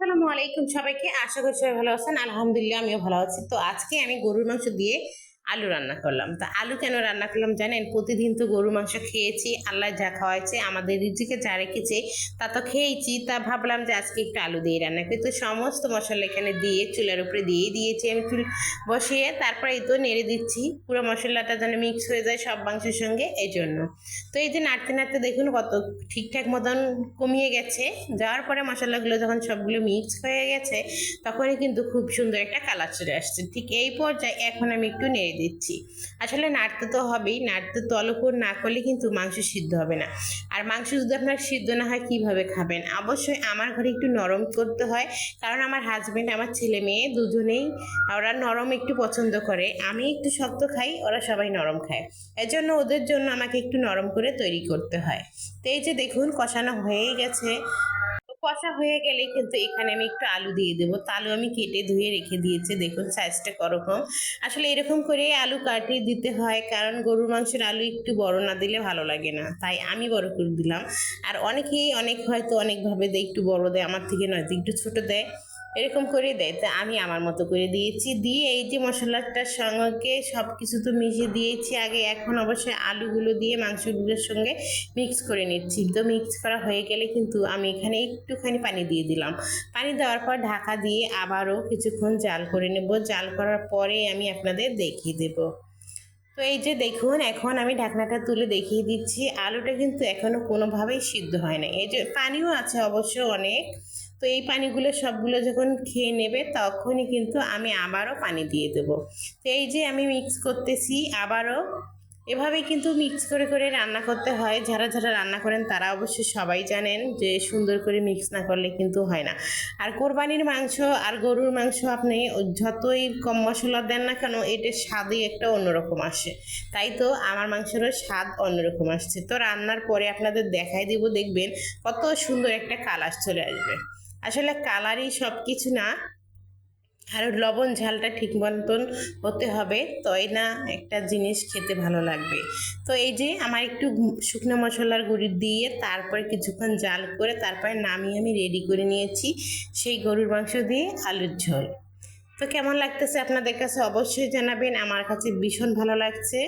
আসসালামু আলাইকুম সবাইকে। আশা করি সবাই ভালো আছেন। আলহামদুলিল্লাহ আমিও ভালো আছি। তো আজকে আমি গরুর মাংস দিয়ে আলু রান্না করলাম। তা আলু কেন রান্না করলাম জানেন? প্রতিদিন তো গরুর মাংস খেয়েছি, আল্লাহ যা খাওয়াইছে, আমাদের রিজিকে যা রেখেছে তা তো খেয়েছি। তা ভাবলাম যে আজকে একটু আলু দিয়ে রান্না করি। তো সমস্ত মশলা এখানে দিয়ে চুলার উপরে দিয়ে দিয়েছি আমি, চুল বসিয়ে তারপরে এই তো নেড়ে দিচ্ছি পুরো মশলাটা যেন মিক্স হয়ে যায় সব মাংসের সঙ্গে, এই জন্য। তো এই যে নাড়তে নাড়তে দেখুন কত ঠিকঠাক মতন কমিয়ে গেছে। যাওয়ার পরে মশলাগুলো যখন সবগুলো মিক্স হয়ে গেছে তখনই কিন্তু খুব সুন্দর একটা কালার চলে আসছে। ঠিক এই পর্যায়ে এখন আমি একটু নেড়ে দিচ্ছি। আসলে নাড়তে তো হবেই, নাড়তে তলকুর না করলে কিন্তু মাংস সিদ্ধ হবে না। আর মাংস যদি আপনার সিদ্ধ না হয় কিভাবে খাবেন? অবশ্যই আমার ঘরে একটু নরম করতে হয়, কারণ আমার হাজবেন্ড, আমার ছেলে মেয়ে দুজনেই ওরা নরম একটু পছন্দ করে। আমি একটু শক্ত খাই, ওরা সবাই নরম খায়। এজন্য ওদের জন্য আমাকে একটু নরম করে তৈরি করতে হয়। তো এই যে দেখুন কষানো হয়েই গেছে। তো কষা হয়ে গেলেই কিন্তু এখানে আমি একটু আলু দিয়ে দেবো। তো আলু আমি কেটে ধুয়ে রেখে দিয়েছি, দেখুন সাইজটা করকম। আসলে এরকম করে আলু কাটিয়ে দিতে হয়, কারণ গরুর মাংসের আলু একটু বড় না দিলে ভালো লাগে না, তাই আমি বড় করে দিলাম। আর অনেকেই হয়তো অনেকভাবে দেয়, একটু বড় দেয়, আমার থেকে নয়তো একটু ছোট দেয়, এরকম করে দেয়। তা আমি আমার মতো করে দিয়েছি। দিয়ে এই যে মশলাটার সঙ্গে সব কিছু তো মিশিয়ে দিয়েছি আগে, এখন অবশ্যই আলুগুলো দিয়ে মাংসগুলোর সঙ্গে মিক্স করে নিচ্ছি। তো মিক্স করা হয়ে গেলে কিন্তু আমি এখানে একটুখানি পানি দিয়ে দিলাম। পানি দেওয়ার পর ঢাকা দিয়ে আবারও কিছুক্ষণ জাল করে নেব। জাল করার পরে আমি আপনাদের দেখিয়ে দেব। তো এই যে দেখুন এখন আমি ঢাকনাটা তুলে দেখিয়ে দিচ্ছি, আলুটা কিন্তু এখনো কোনোভাবেই সিদ্ধ হয় না। এই যে পানিও আছে অবশ্য অনেক। তো এই পানিগুলো সবগুলো যখন খেয়ে নেবে তখনই কিন্তু আমি আবারও পানি দিয়ে দেবো। তো এই যে আমি মিক্স করতেছি আবারও। এভাবেই কিন্তু মিক্স করে করে রান্না করতে হয়। যারা যারা রান্না করেন তারা অবশ্যই সবাই জানেন যে সুন্দর করে মিক্স না করলে কিন্তু হয় না। আর কোরবানির মাংস আর গরুর মাংস আপনি যতই কম মশলা দেন না কেন, এটার স্বাদই একটা অন্যরকম আসে। তাই তো আমার মাংসেরও স্বাদ অন্যরকম আসছে। তো রান্নার পরে আপনাদের দেখাই দিব, দেখবেন কত সুন্দর একটা কালার চলে আসবে। আসলে কালারই সব কিছু না, আর লবণ ঝালটা ঠিক মতন হতে হবে, তই না একটা জিনিস খেতে ভালো লাগবে। তো এই যে আমার একটু শুকনো মশলার গুঁড়ি দিয়ে তারপরে কিছুক্ষণ জাল করে তারপরে নামিয়ে আমি রেডি করে নিয়েছি সেই গরুর মাংস দিয়ে আলুর ঝোল। তো কেমন লাগতেছে আপনাদের কাছে অবশ্যই জানাবেন, আমার কাছে ভীষণ ভালো লাগছে।